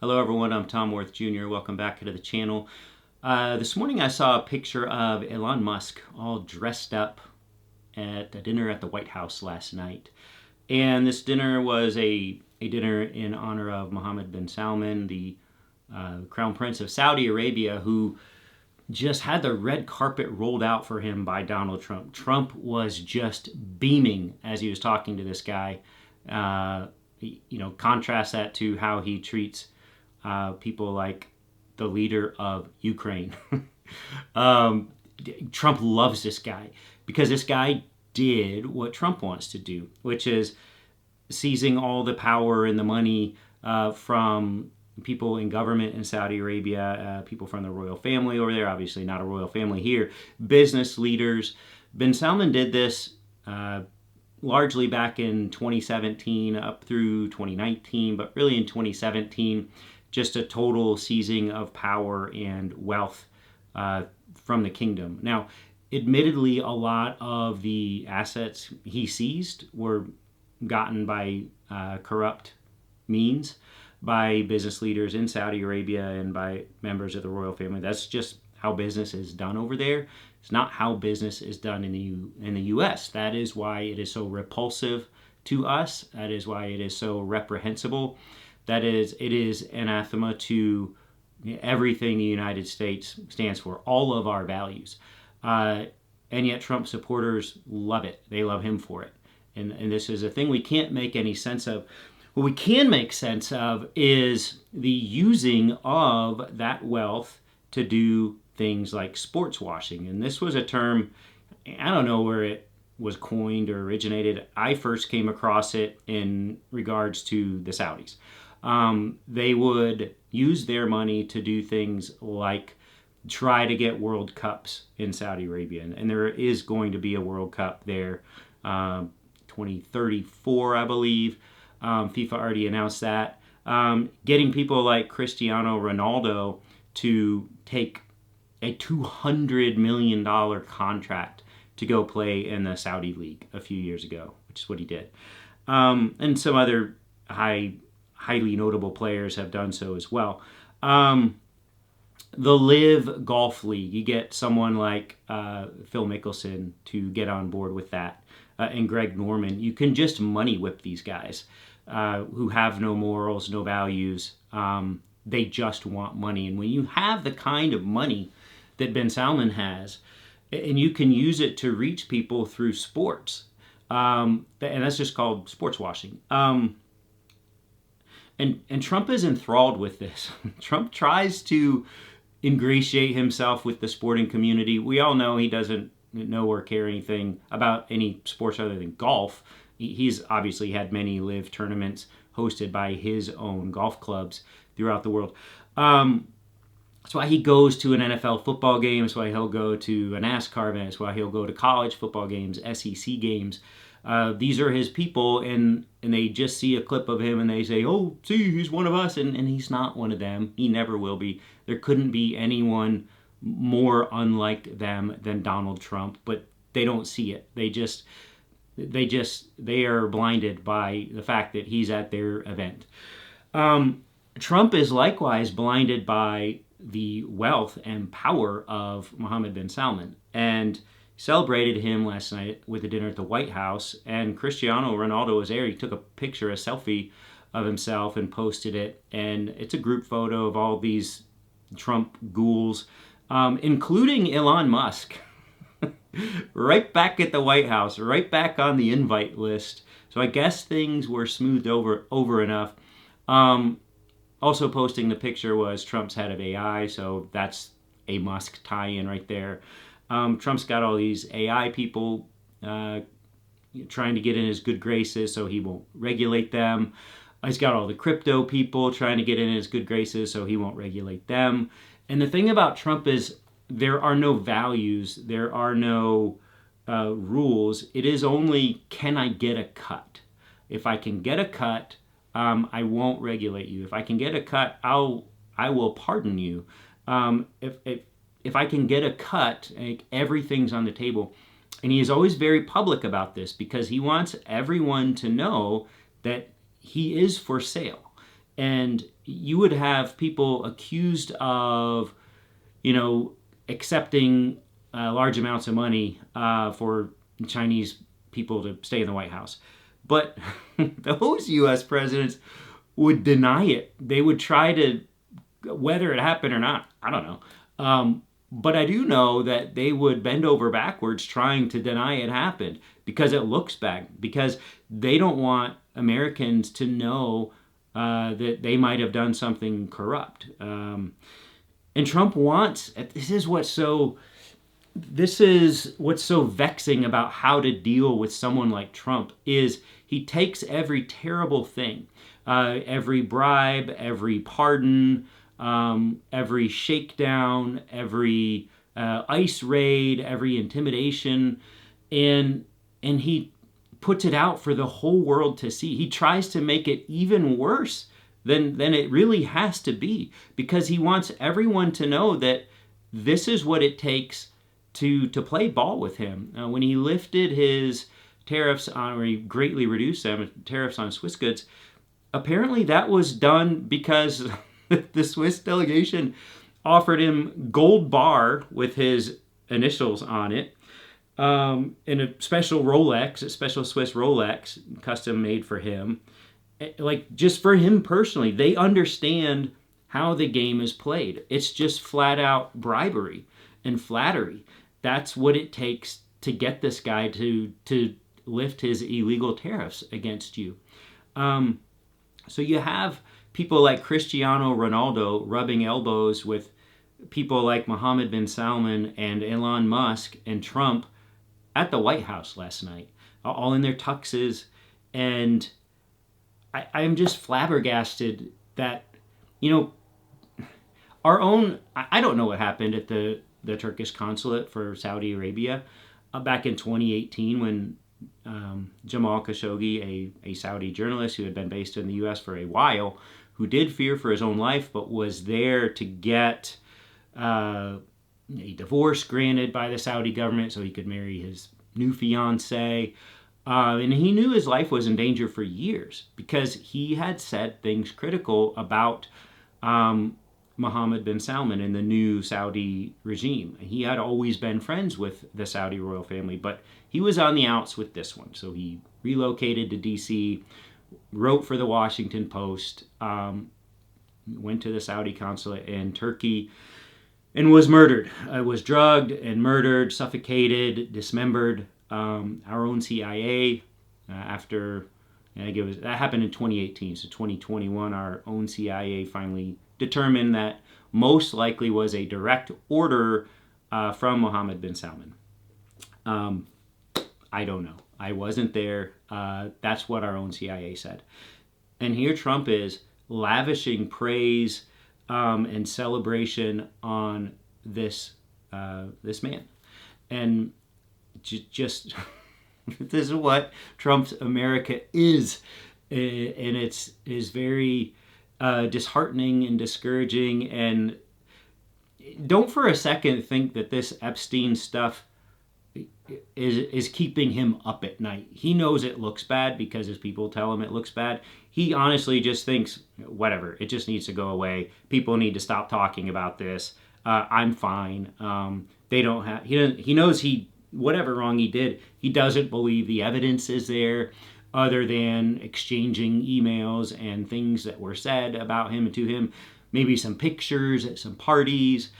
Hello everyone, I'm Tom Worth Jr. Welcome back to the channel. This morning I saw a picture of Elon Musk all dressed up at a dinner at the White House last night. And this dinner was a dinner in honor of Mohammed bin Salman, the Crown Prince of Saudi Arabia, who just had the red carpet rolled out for him by Donald Trump. Trump was just beaming as he was talking to this guy. Contrast that to how he treats people like the leader of Ukraine. Trump loves this guy because this guy did what Trump wants to do, which is seizing all the power and the money from people in government in Saudi Arabia, people from the royal family over there, obviously not a royal family here, business leaders. Bin Salman did this largely back in 2017 up through 2019, but really in 2017, just a total seizing of power and wealth from the kingdom. Now, admittedly, a lot of the assets he seized were gotten by corrupt means by business leaders in Saudi Arabia and by members of the royal family. That's just how business is done over there. It's not how business is done in the U.S. That is why it is so repulsive to us. That is why it is so reprehensible. That is, it is anathema to everything the United States stands for, all of our values. And yet Trump supporters love it. They love him for it. And this is a thing we can't make any sense of. What we can make sense of is the using of that wealth to do things like sports washing. And this was a term, I don't know where it was coined or originated. I first came across it in regards to the Saudis. They would use their money to do things like try to get World Cups in Saudi Arabia. And there is going to be a World Cup there, 2034, I believe. FIFA already announced that. Getting people like Cristiano Ronaldo to take a $200 million contract to go play in the Saudi League a few years ago, which is what he did. And some other highly notable players have done so as well. The Live Golf League, you get someone like Phil Mickelson to get on board with that, and Greg Norman. You can just money whip these guys who have no morals, no values. They just want money. And when you have the kind of money that Bin Salman has, and you can use it to reach people through sports, and that's just called sports washing. And Trump is enthralled with this. Trump tries to ingratiate himself with the sporting community. We all know he doesn't know or care anything about any sports other than golf. He's obviously had many live tournaments hosted by his own golf clubs throughout the world. That's why he goes to an NFL football game. That's why he'll go to a NASCAR event. That's why he'll go to college football games, SEC games. These are his people, and they just see a clip of him and they say, oh, see, he's one of us. And he's not one of them. He never will be. There couldn't be anyone more unlike them than Donald Trump, but they don't see it. They are blinded by the fact that he's at their event. Trump is likewise blinded by the wealth and power of Mohammed bin Salman, and celebrated him last night with a dinner at the White House. And Cristiano Ronaldo was there. He took a picture, a selfie of himself, and posted it. And it's a group photo of all these Trump ghouls, including Elon Musk. Right back at the White House, right back on the invite list. So I guess things were smoothed over enough. Also posting the picture was Trump's head of AI, so that's a Musk tie-in right there. Trump's got all these AI people trying to get in his good graces so he won't regulate them. He's got all the crypto people trying to get in his good graces so he won't regulate them. And the thing about Trump is there are no values, there are no rules. It is only, can I get a cut? If I can get a cut, I won't regulate you. If I can get a cut, I will pardon you. If I can get a cut, like, everything's on the table. And he is always very public about this because he wants everyone to know that he is for sale. And you would have people accused of, you know, accepting large amounts of money for Chinese people to stay in the White House. But those U.S. presidents would deny it. They would try to, whether it happened or not, I don't know. But I do know that they would bend over backwards trying to deny it happened because it looks bad, because they don't want Americans to know that they might have done something corrupt. And Trump wants, this is what's so vexing about how to deal with someone like Trump is he takes every terrible thing, every bribe, every pardon, every shakedown, every ICE raid, every intimidation, and he puts it out for the whole world to see. He tries to make it even worse than it really has to be, because he wants everyone to know that this is what it takes to play ball with him. When he lifted his tariffs on, or he greatly reduced them, tariffs on Swiss goods, apparently that was done because the Swiss delegation offered him gold bar with his initials on it, in a special Rolex, a special Swiss Rolex, custom made for him, like just for him personally. They understand how the game is played. It's just flat out bribery and flattery. That's what it takes to get this guy to lift his illegal tariffs against you. So you have people like Cristiano Ronaldo rubbing elbows with people like Mohammed bin Salman and Elon Musk and Trump at the White House last night, all in their tuxes. And I'm just flabbergasted that, you know, our own, I don't know what happened at the Turkish consulate for Saudi Arabia back in 2018 when Jamal Khashoggi, a Saudi journalist who had been based in the U.S. for a while, who did fear for his own life, but was there to get a divorce granted by the Saudi government so he could marry his new fiancée. And he knew his life was in danger for years because he had said things critical about Mohammed bin Salman and the new Saudi regime. He had always been friends with the Saudi royal family, but he was on the outs with this one. So he relocated to D.C., wrote for the Washington Post, went to the Saudi consulate in Turkey, and was murdered. Was drugged and murdered, suffocated, dismembered. Our own CIA, after, I think it was, that happened in 2018, so 2021, our own CIA finally determined that most likely was a direct order from Mohammed bin Salman. I don't know. I wasn't there. That's what our own CIA said. And here Trump is lavishing praise and celebration on this man. And just this is what Trump's America is. And is very disheartening and discouraging. And don't for a second think that this Epstein stuff is keeping him up at night. He knows it looks bad because his people tell him it looks bad. He honestly just thinks, whatever, it just needs to go away. People need to stop talking about this. I'm fine. They don't have. He knows whatever wrong he did, he doesn't believe the evidence is there, other than exchanging emails and things that were said about him and to him, maybe some pictures at some parties.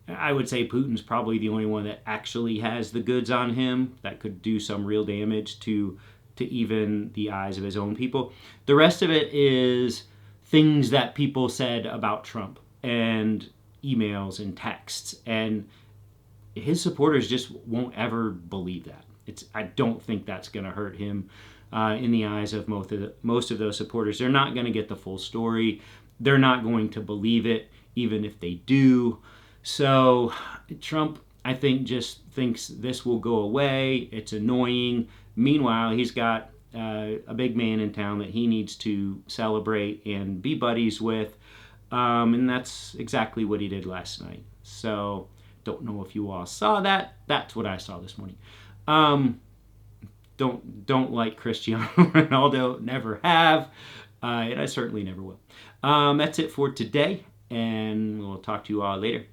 I would say Putin's probably the only one that actually has the goods on him that could do some real damage to even the eyes of his own people. The rest of it is things that people said about Trump and emails and texts, and his supporters just won't ever believe that. I don't think that's going to hurt him in the eyes of most of those supporters. They're not going to get the full story. They're not going to believe it, even if they do. So Trump, I think, just thinks this will go away. It's annoying. Meanwhile, he's got a big man in town that he needs to celebrate and be buddies with. And that's exactly what he did last night. So don't know if you all saw that. That's what I saw this morning. Don't like Cristiano Ronaldo. Never have. And I certainly never will. That's it for today, and we'll talk to you all later.